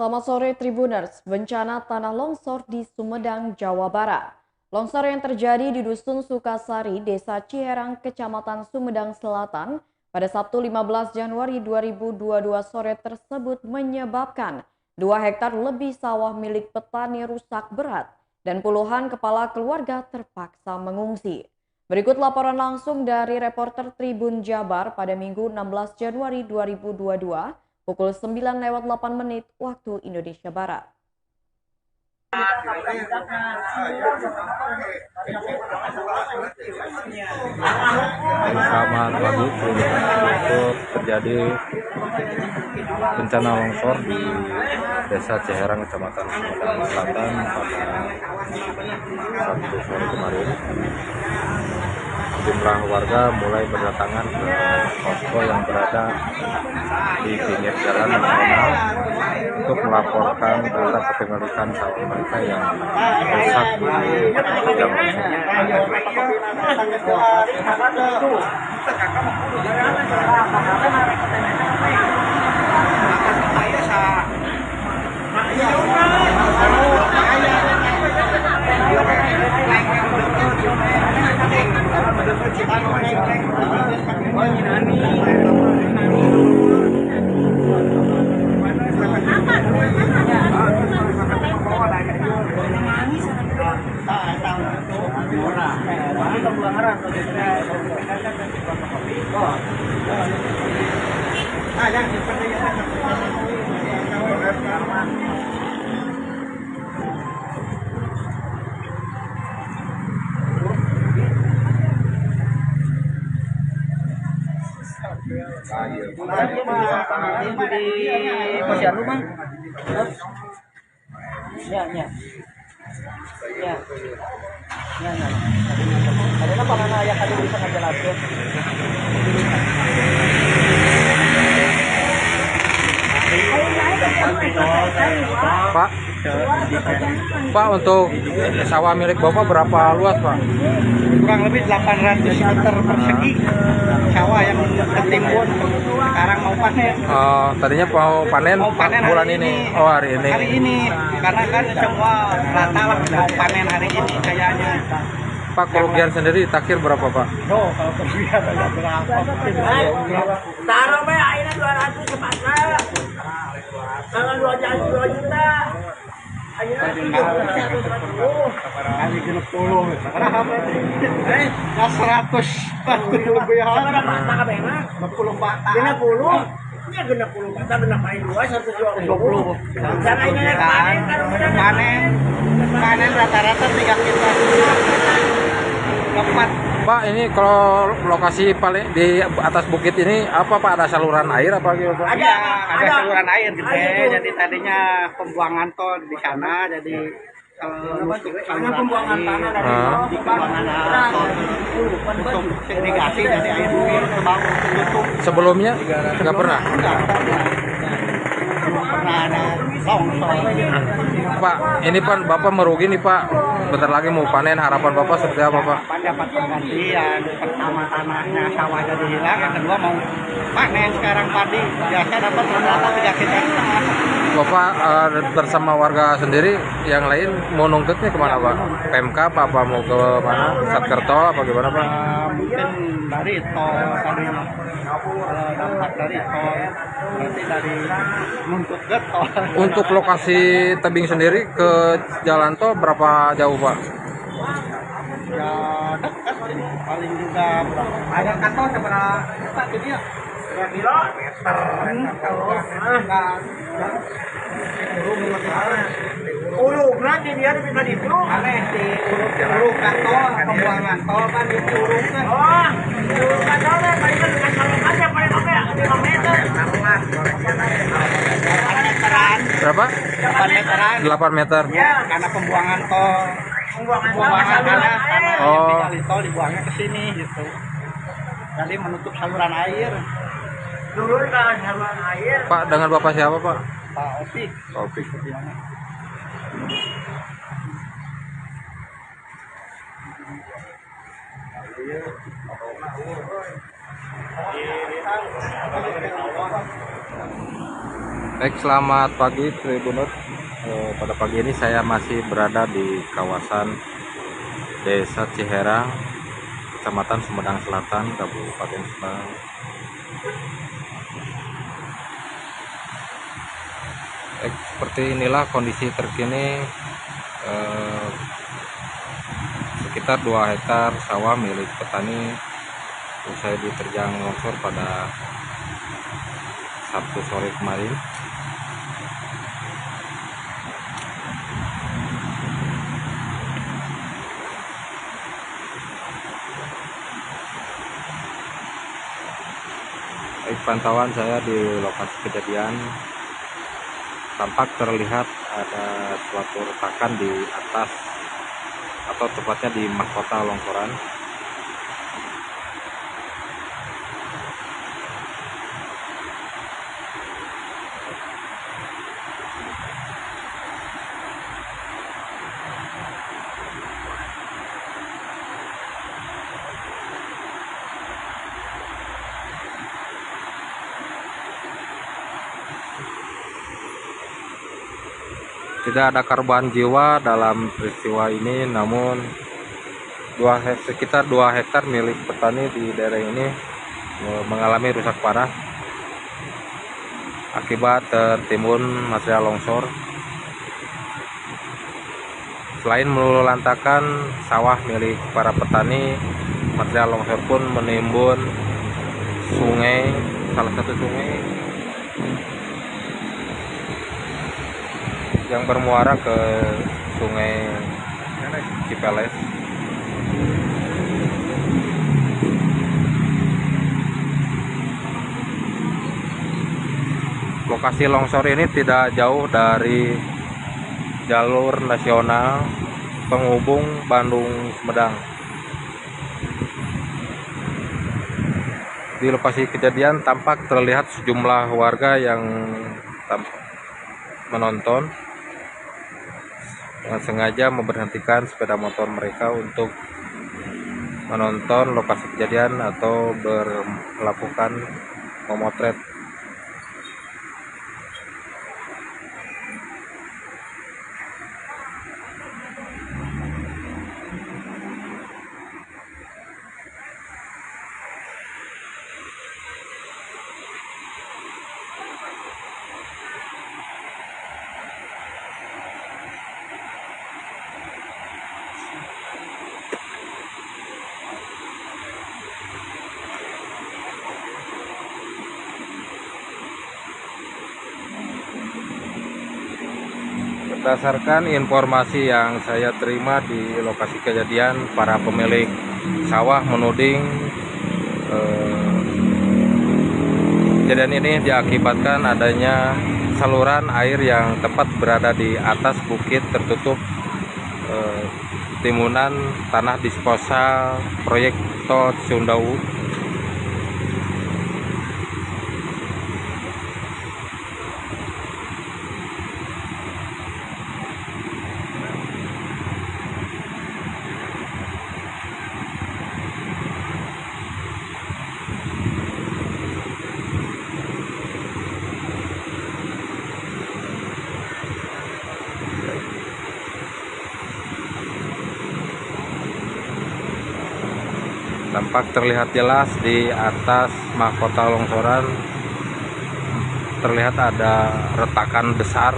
Selamat sore Tribuners, bencana tanah longsor di Sumedang, Jawa Barat. Longsor yang terjadi di Dusun Sukasari, Desa Ciherang, Kecamatan Sumedang Selatan pada Sabtu 15 Januari 2022 sore tersebut menyebabkan 2 hektar lebih sawah milik petani rusak berat dan puluhan kepala keluarga terpaksa mengungsi. Berikut laporan langsung dari reporter Tribun Jabar pada Minggu 16 Januari 2022 pukul 9:08 waktu Indonesia Barat. Selamat pagi. Untuk terjadi bencana longsor di Desa Ciherang, Kecamatan Sumedang Selatan pada Sabtu sore kemarin. Sejumlah warga mulai berdatangan ke posko yang berada di pinggir jalan nasional untuk melaporkan tentang kepemilikan sawah mereka yang rusak terjang di posyandu bang. Ya. Ada apa mana ayah kali bisa ngajelasin? Pak, untuk sawah milik Bapak berapa luas, Pak? Kurang lebih 800 meter persegi sawah yang ketimbun. Sekarang mau panen. Tadinya mau panen bulan ini. Oh, hari ini. Hari ini karena kan semua rata lah mau panen hari ini kayaknya. Pak, kerugian sendiri taksir berapa, Pak? No, kalau kerugian ada berapa? Taruh be akhirnya 200 cepatnya. Kalau 2 juta. Akhirnya 150. Kali 60. Berapa? 100. Lebih Berapa bata ka bena? 60 bata. 60. Ya 60 bata benapain 120. Jangan ini panen kan Panen rata-rata 3 kita. Lepat. Pak, ini kalau lokasi paling di atas bukit ini apa, Pak? Ada saluran air apa gitu, Pak? Ada saluran air gede. Jadi tadinya pembuangan tol di sana, jadi untuk saluran pembuangan tanah dari di pembuangan tol untuk irigasi jadi air mengalir ke bawah tutup. Sebelumnya nggak pernah. Belum pernah ada longsor. Pak, ini Pak, Bapak merugi nih, Pak. Bentar lagi mau panen, harapan Bapak seperti apa, Pak? Dapat penggantian. Pertama tanahnya sawah jadi hilang, yang kedua mau panen sekarang padi. Biasa dapat berapa 3 kita. Bapak bersama warga sendiri yang lain mau nungketnya kemana, Pak? PMK apa mau ke mana? Satkerto apa gimana, Pak? Mungkin dari tol tadi dampak dari tol berarti dari nuntut ke tol. Untuk lokasi tebing sendiri ke jalan tol berapa jauh, Pak? Ya dekat ini paling juga ada kantor seberapa itu dia 2 kilometer. Berarti dia bisa di situ. aneh di urut kantor pembuangan tol kan di urut kan. Oh, kantornya paling kan dengan kalau aja paling oke 5 meter. Berapa? 8 meteran 8 meter. ya karena pembuangan tol pembuangan tanah Oh. yang tinggal di tol dibuangnya ke sini gitu, jadi menutup saluran air. Dulu ke saluran air. Pak, dengan Bapak siapa, Pak? Pak Opik. Taufik. Baik, selamat pagi Tribunut. Pada pagi ini saya masih berada di kawasan Desa Ciherang, Kecamatan Sumedang Selatan, Kabupaten Subang. Seperti inilah kondisi terkini. Sekitar 2 hektar sawah milik petani usai diterjang longsor pada Sabtu sore kemarin. Pantauan saya di lokasi kejadian, tampak terlihat ada suatu retakan di atas atau tepatnya di mahkota longsoran. Tidak ada korban jiwa dalam peristiwa ini, namun sekitar 2 hektar milik petani di daerah ini mengalami rusak parah akibat tertimbun material longsor. Selain melulantakan sawah milik para petani, material longsor pun menimbun sungai, salah satu sungai yang bermuara ke Sungai Cipeles. Lokasi longsor ini tidak jauh dari jalur nasional penghubung Bandung-Sumedang. Di lokasi kejadian tampak terlihat sejumlah warga yang menonton dengan sengaja memberhentikan sepeda motor mereka untuk menonton lokasi kejadian atau melakukan memotret. Berdasarkan informasi yang saya terima di lokasi kejadian, para pemilik sawah menuding kejadian ini diakibatkan adanya saluran air yang tepat berada di atas bukit tertutup timbunan tanah disposal proyek Tol Ciundawu. Tampak terlihat jelas di atas mahkota longsoran terlihat ada retakan besar